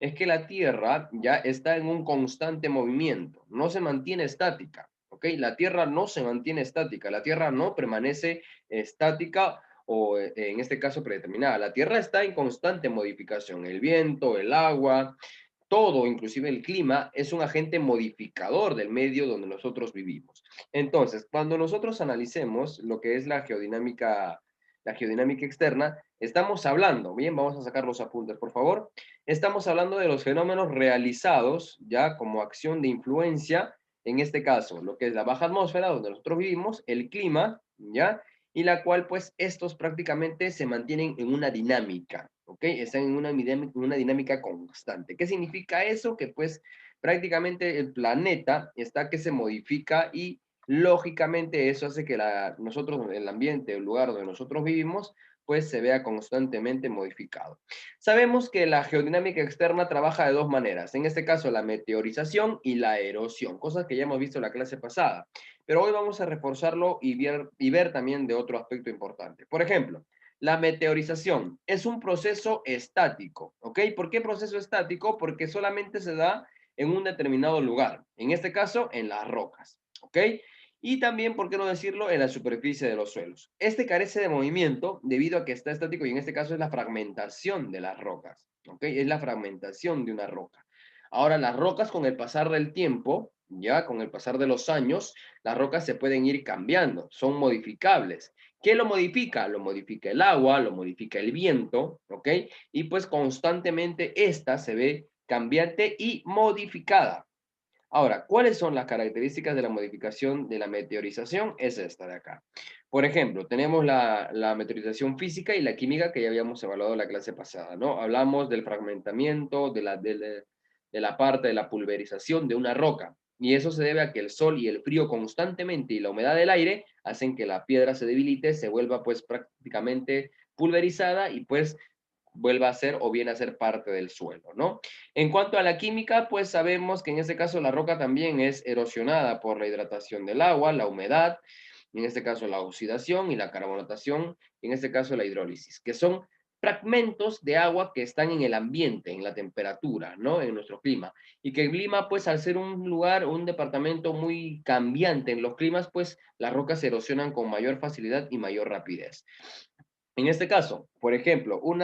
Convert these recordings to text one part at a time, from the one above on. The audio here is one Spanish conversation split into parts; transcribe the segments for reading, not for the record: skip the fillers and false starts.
es que la Tierra ya está en un constante movimiento, no se mantiene estática, ¿ok? La Tierra no se mantiene estática, la Tierra no permanece estática o en este caso predeterminada. La Tierra está en constante modificación. El viento, el agua, todo, inclusive el clima, es un agente modificador del medio donde nosotros vivimos. Entonces, cuando nosotros analicemos lo que es la geodinámica externa, estamos hablando, bien, vamos a sacar los apuntes, por favor. Estamos hablando de los fenómenos realizados ya como acción de influencia, en este caso, lo que es la baja atmósfera donde nosotros vivimos, el clima, ya, y la cual pues estos prácticamente se mantienen en una dinámica, ¿ok? Están en una dinámica constante. ¿Qué significa eso? Que pues prácticamente el planeta está que se modifica y lógicamente eso hace que nosotros, el ambiente, el lugar donde nosotros vivimos, pues se vea constantemente modificado. Sabemos que la geodinámica externa trabaja de dos maneras, en este caso la meteorización y la erosión, cosas que ya hemos visto en la clase pasada. Pero hoy vamos a reforzarlo y ver también de otro aspecto importante. Por ejemplo, la meteorización es un proceso estático, ¿ok? ¿Por qué proceso estático? Porque solamente se da en un determinado lugar, en este caso en las rocas, ¿ok? Y también, ¿por qué no decirlo?, en la superficie de los suelos. Este carece de movimiento debido a que está estático y en este caso es la fragmentación de las rocas, ¿ok? Es la fragmentación de una roca. Ahora, las rocas con el pasar del tiempo, ya con el pasar de los años, las rocas se pueden ir cambiando, son modificables. ¿Qué lo modifica? Lo modifica el agua, lo modifica el viento, ¿ok? Y pues constantemente esta se ve cambiante y modificada. Ahora, ¿cuáles son las características de la modificación de la meteorización? Es esta de acá. Por ejemplo, tenemos la meteorización física y la química que ya habíamos evaluado en la clase pasada, ¿no? Hablamos del fragmentamiento, de la parte de la pulverización de una roca. Y eso se debe a que el sol y el frío constantemente y la humedad del aire hacen que la piedra se debilite, se vuelva pues prácticamente pulverizada y pues vuelva a ser o viene a ser parte del suelo, ¿no? En cuanto a la química, pues sabemos que en este caso la roca también es erosionada por la hidratación del agua, la humedad, en este caso la oxidación y la carbonatación, en este caso la hidrólisis, que son fragmentos de agua que están en el ambiente, en la temperatura, ¿no? En nuestro clima. Y que el clima, pues al ser un lugar, un departamento muy cambiante en los climas, pues las rocas se erosionan con mayor facilidad y mayor rapidez. En este caso, por ejemplo, un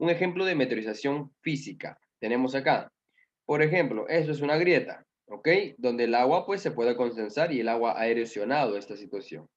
ejemplo de meteorización física. Tenemos acá, por ejemplo, eso es una grieta, ¿ok? Donde el agua pues se puede condensar y el agua ha erosionado esta situación.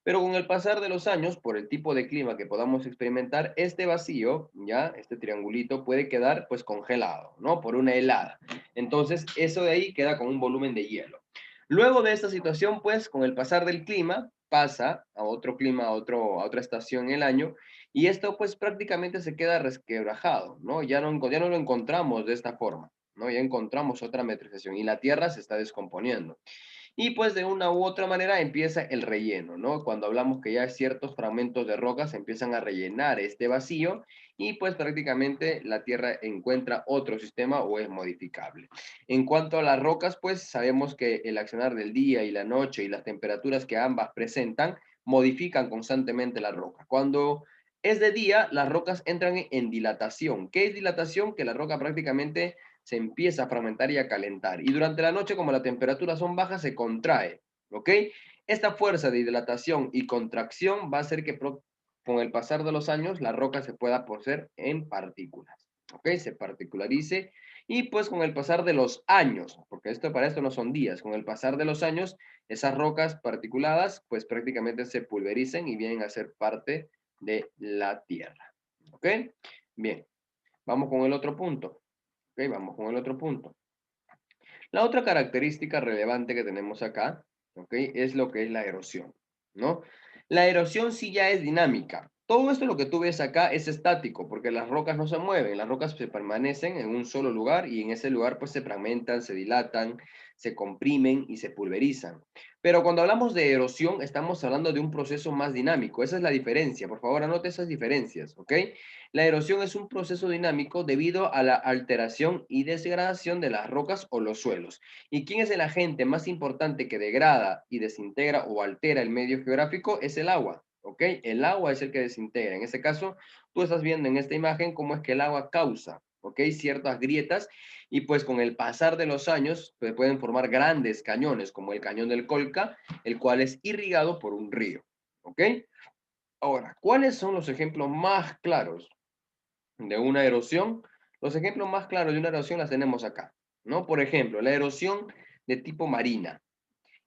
Pero con el pasar de los años, por el tipo de clima que podamos experimentar, este vacío, ya, este triangulito puede quedar pues congelado, ¿no? Por una helada. Entonces, eso de ahí queda con un volumen de hielo. Luego de esta situación, pues, con el pasar del clima, pasa a otro clima, a otra estación en el año, y esto pues prácticamente se queda resquebrajado, ¿no? Ya no lo encontramos de esta forma, ¿no? Ya encontramos otra metrización y la Tierra se está descomponiendo. Y pues de una u otra manera empieza el relleno, ¿no? Cuando hablamos que ya ciertos fragmentos de rocas empiezan a rellenar este vacío y pues prácticamente la Tierra encuentra otro sistema o es modificable. En cuanto a las rocas, pues sabemos que el accionar del día y la noche y las temperaturas que ambas presentan modifican constantemente la roca. Cuando es de día, las rocas entran en dilatación. ¿Qué es dilatación? Que la roca prácticamente se empieza a fragmentar y a calentar. Y durante la noche, como las temperaturas son bajas, se contrae, ¿ok? Esta fuerza de dilatación y contracción va a hacer que con el pasar de los años la roca se pueda poseer en partículas, ¿ok? Se particularice y pues con el pasar de los años, porque para esto no son días, con el pasar de los años, esas rocas particuladas pues prácticamente se pulvericen y vienen a ser parte de la Tierra, ¿ok? Bien, vamos con el otro punto. Ok, vamos con el otro punto. La otra característica relevante que tenemos acá, ok, es lo que es la erosión, ¿no? La erosión sí ya es dinámica. Todo esto lo que tú ves acá es estático, porque las rocas no se mueven, las rocas se permanecen en un solo lugar y en ese lugar pues se fragmentan, se dilatan, se comprimen y se pulverizan. Pero cuando hablamos de erosión, estamos hablando de un proceso más dinámico. Esa es la diferencia. Por favor, anote esas diferencias, ¿ok? La erosión es un proceso dinámico debido a la alteración y degradación de las rocas o los suelos. ¿Y quién es el agente más importante que degrada y desintegra o altera el medio geográfico? Es el agua, ¿ok? El agua es el que desintegra. En este caso, tú estás viendo en esta imagen cómo es que el agua causa, ¿ok? Ciertas grietas, y pues con el pasar de los años pues, pueden formar grandes cañones, como el cañón del Colca, el cual es irrigado por un río, ¿ok? Ahora, ¿cuáles son los ejemplos más claros de una erosión? Los ejemplos más claros de una erosión las tenemos acá, ¿no? Por ejemplo, la erosión de tipo marina.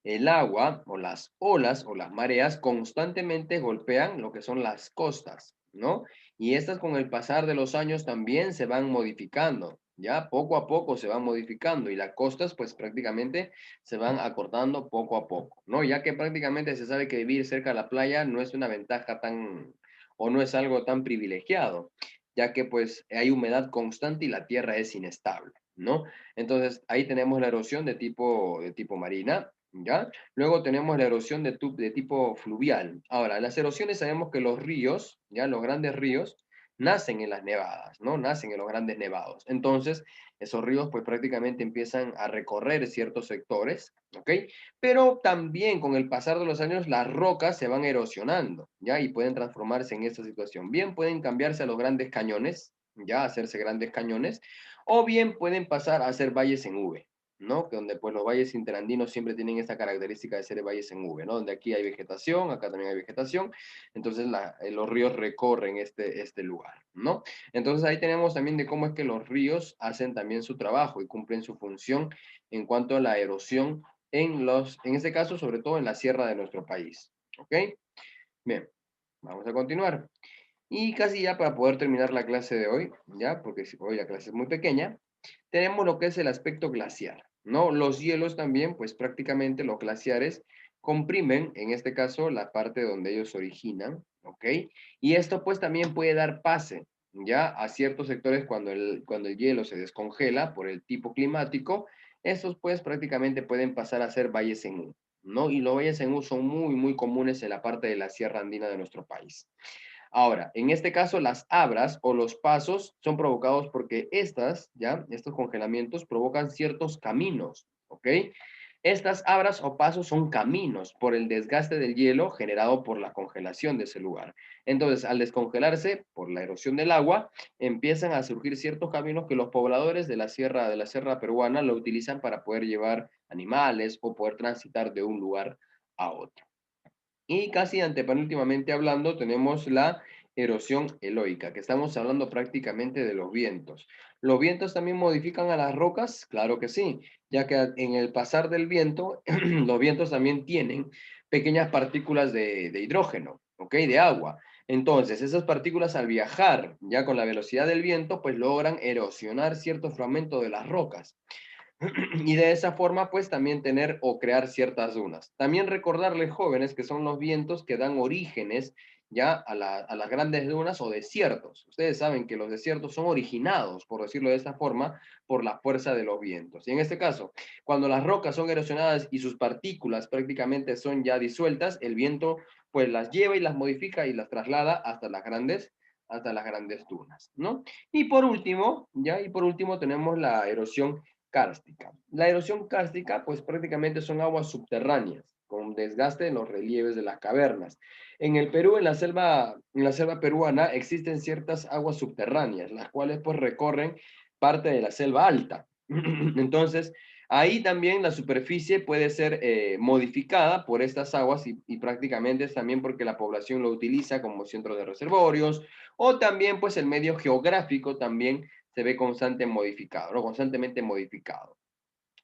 El agua o las olas o las mareas constantemente golpean lo que son las costas, ¿no? Y estas con el pasar de los años también se van modificando, ya poco a poco se van modificando y las costas pues prácticamente se van acortando poco a poco, ¿no? Ya que prácticamente se sabe que vivir cerca de la playa no es una ventaja tan o no es algo tan privilegiado, ya que pues hay humedad constante y la tierra es inestable, ¿no? Entonces ahí tenemos la erosión de tipo marina. ¿Ya? Luego tenemos la erosión de tipo fluvial. Ahora, las erosiones sabemos que los ríos, ya los grandes ríos, nacen en las nevadas, ¿no? Nacen en los grandes nevados. Entonces, esos ríos pues prácticamente empiezan a recorrer ciertos sectores, ¿ok? Pero también con el pasar de los años las rocas se van erosionando, ¿ya? Y pueden transformarse en esta situación. Bien pueden cambiarse a los grandes cañones, ¿ya? Hacerse grandes cañones, o bien pueden pasar a ser valles en V, ¿no? Que donde pues los valles interandinos siempre tienen esta característica de ser valles en V, ¿no? Donde aquí hay vegetación, acá también hay vegetación, entonces los ríos recorren este lugar, ¿no? Entonces ahí tenemos también de cómo es que los ríos hacen también su trabajo y cumplen su función en cuanto a la erosión en este caso, sobre todo en la sierra de nuestro país, ¿ok? Bien, vamos a continuar. Y casi ya para poder terminar la clase de hoy, ya, porque hoy la clase es muy pequeña, tenemos lo que es el aspecto glaciar, ¿no? Los hielos también, pues prácticamente los glaciares comprimen, en este caso, la parte donde ellos se originan, ¿ok? Y esto pues también puede dar pase, ¿ya? A ciertos sectores cuando el hielo se descongela por el tipo climático, estos pues prácticamente pueden pasar a ser valles en U, ¿no? Y los valles en U son muy, muy comunes en la parte de la Sierra Andina de nuestro país. Ahora, en este caso, las abras o los pasos son provocados porque estos congelamientos provocan ciertos caminos, ¿ok? Estas abras o pasos son caminos por el desgaste del hielo generado por la congelación de ese lugar. Entonces, al descongelarse por la erosión del agua, empiezan a surgir ciertos caminos que los pobladores de la sierra peruana lo utilizan para poder llevar animales o poder transitar de un lugar a otro. Y casi antepenúltimamente hablando, tenemos la erosión eloica, que estamos hablando prácticamente de los vientos. ¿Los vientos también modifican a las rocas? Claro que sí, ya que en el pasar del viento, los vientos también tienen pequeñas partículas de hidrógeno, ¿ok? De agua. Entonces, esas partículas al viajar ya con la velocidad del viento, pues logran erosionar ciertos fragmentos de las rocas. Y de esa forma, pues también tener o crear ciertas dunas. También recordarles, jóvenes, que son los vientos que dan orígenes ya a las grandes dunas o desiertos. Ustedes saben que los desiertos son originados, por decirlo de esta forma, por la fuerza de los vientos. Y en este caso, cuando las rocas son erosionadas y sus partículas prácticamente son ya disueltas, el viento pues las lleva y las modifica y las traslada hasta las grandes dunas, ¿no? Y por último tenemos la erosión kárstica. La erosión kárstica, pues prácticamente son aguas subterráneas, con desgaste de los relieves de las cavernas. En el Perú, en la selva peruana, existen ciertas aguas subterráneas, las cuales pues recorren parte de la selva alta. Entonces, ahí también la superficie puede ser modificada por estas aguas y prácticamente es también porque la población lo utiliza como centro de reservorios o también pues el medio geográfico también se ve constantemente modificado.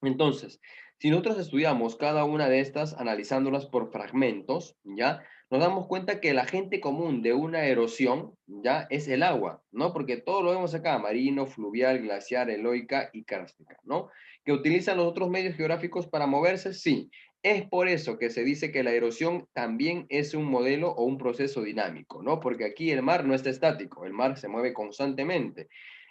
Entonces, si nosotros estudiamos cada una de estas, analizándolas por fragmentos, ¿ya? Nos damos cuenta que el agente común de una erosión, ¿ya? Es el agua, ¿no? Porque todo lo vemos acá, marino, fluvial, glaciar, eloica y kárstica, ¿no? Que utilizan los otros medios geográficos para moverse, sí. Es por eso que se dice que la erosión también es un modelo o un proceso dinámico, ¿no? Porque aquí el mar no está estático, el mar se mueve constantemente.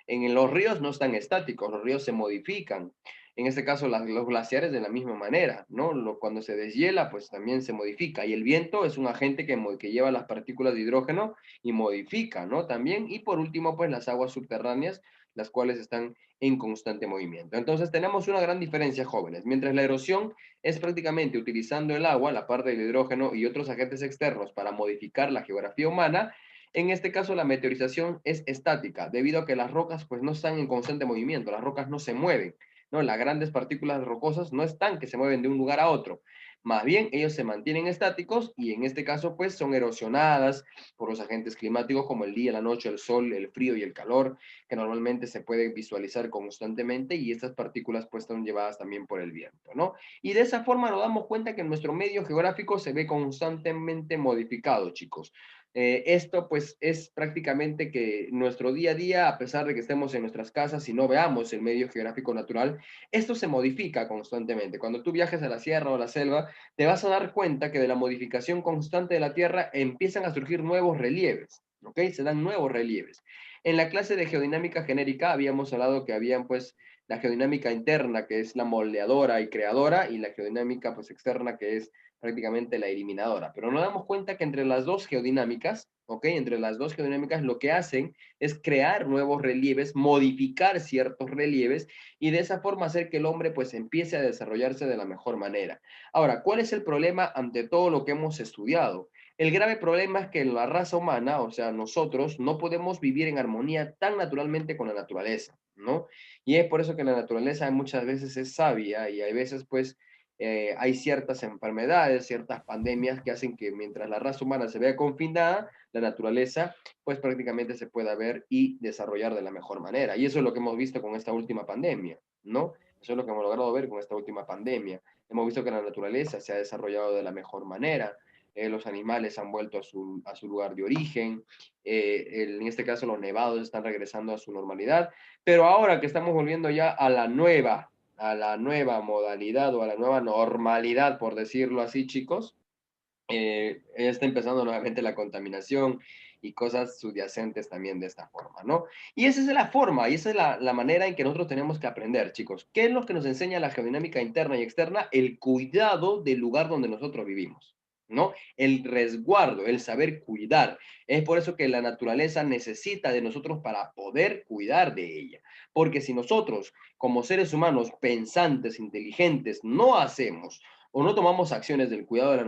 En los ríos no están estáticos, los ríos se modifican. En este caso, los glaciares de la misma manera, ¿no? Cuando se deshiela, pues también se modifica. Y el viento es un agente que lleva las partículas de hidrógeno y modifica, ¿no? También. Y por último, pues las aguas subterráneas, las cuales están en constante movimiento. Entonces tenemos una gran diferencia, jóvenes. Mientras la erosión es prácticamente utilizando el agua, la parte del hidrógeno y otros agentes externos para modificar la geografía humana, En este caso, la meteorización es estática, debido a que las rocas pues no están en constante movimiento, las rocas no se mueven, ¿no? Las grandes partículas rocosas no están que se mueven de un lugar a otro. Más bien, ellos se mantienen estáticos y en este caso pues son erosionadas por los agentes climáticos como el día, la noche, el sol, el frío y el calor, que normalmente se puede visualizar constantemente y estas partículas pues son llevadas también por el viento, ¿no? Y de esa forma nos damos cuenta que nuestro medio geográfico se ve constantemente modificado, chicos. Esto pues es prácticamente que nuestro día a día, a pesar de que estemos en nuestras casas y no veamos el medio geográfico natural, esto se modifica constantemente. Cuando tú viajes a la sierra o a la selva, te vas a dar cuenta que de la modificación constante de la Tierra empiezan a surgir nuevos relieves, ¿ok? Se dan nuevos relieves. En la clase de geodinámica genérica habíamos hablado que habían pues la geodinámica interna, que es la moldeadora y creadora, y la geodinámica pues externa, que es prácticamente la eliminadora. Pero nos damos cuenta que entre las dos geodinámicas, ¿ok? Entre las dos geodinámicas lo que hacen es crear nuevos relieves, modificar ciertos relieves y de esa forma hacer que el hombre pues empiece a desarrollarse de la mejor manera. Ahora, ¿cuál es el problema ante todo lo que hemos estudiado? El grave problema es que la raza humana, o sea, nosotros, no podemos vivir en armonía tan naturalmente con la naturaleza, ¿no? Y es por eso que la naturaleza muchas veces es sabia y hay veces pues hay ciertas enfermedades, ciertas pandemias que hacen que mientras la raza humana se vea confinada, la naturaleza pues prácticamente se pueda ver y desarrollar de la mejor manera. Y eso es lo que hemos visto con esta última pandemia, ¿no? Eso es lo que hemos logrado ver con esta última pandemia. Hemos visto que la naturaleza se ha desarrollado de la mejor manera, los animales han vuelto a su lugar de origen, en este caso los nevados están regresando a su normalidad, pero ahora que estamos volviendo ya a la nueva modalidad o a la nueva normalidad, por decirlo así, chicos, está empezando nuevamente la contaminación y cosas subyacentes también de esta forma, ¿no? Y esa es la forma, y esa es la manera en que nosotros tenemos que aprender, chicos. ¿Qué es lo que nos enseña la geodinámica interna y externa? El cuidado del lugar donde nosotros vivimos, ¿no? El resguardo, el saber cuidar. Es por eso que la naturaleza necesita de nosotros para poder cuidar de ella. Porque si nosotros, como seres humanos pensantes, inteligentes, no hacemos o no tomamos acciones del cuidado de la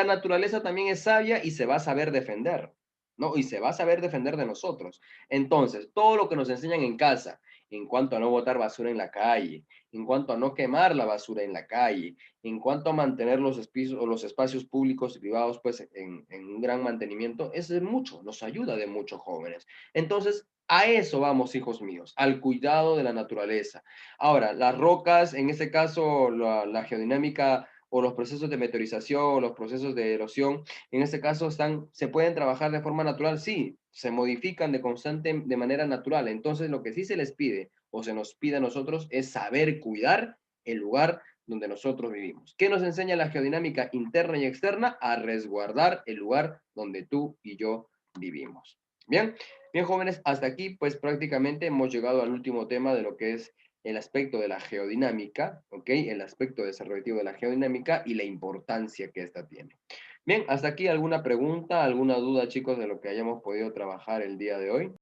naturaleza también es sabia y se va a saber defender, ¿no? Y se va a saber defender de nosotros. Entonces, todo lo que nos enseñan en casa, en cuanto a no botar basura en la calle, en cuanto a no quemar la basura en la calle, en cuanto a mantener los espacios públicos y privados pues en un gran mantenimiento, es de mucho, nos ayuda de mucho, jóvenes. Entonces, a eso vamos, hijos míos, al cuidado de la naturaleza. Ahora, las rocas, en este caso, la geodinámica o los procesos de meteorización o los procesos de erosión, en este caso se pueden trabajar de forma natural, sí, se modifican de manera natural. Entonces, lo que sí se les pide o se nos pide a nosotros es saber cuidar el lugar donde nosotros vivimos. ¿Qué nos enseña la geodinámica interna y externa? A resguardar el lugar donde tú y yo vivimos. Bien, bien jóvenes, hasta aquí pues prácticamente hemos llegado al último tema de lo que es el aspecto de la geodinámica, ¿ok? El aspecto desarrollativo de la geodinámica y la importancia que ésta tiene. Bien, hasta aquí alguna pregunta, alguna duda, chicos, de lo que hayamos podido trabajar el día de hoy.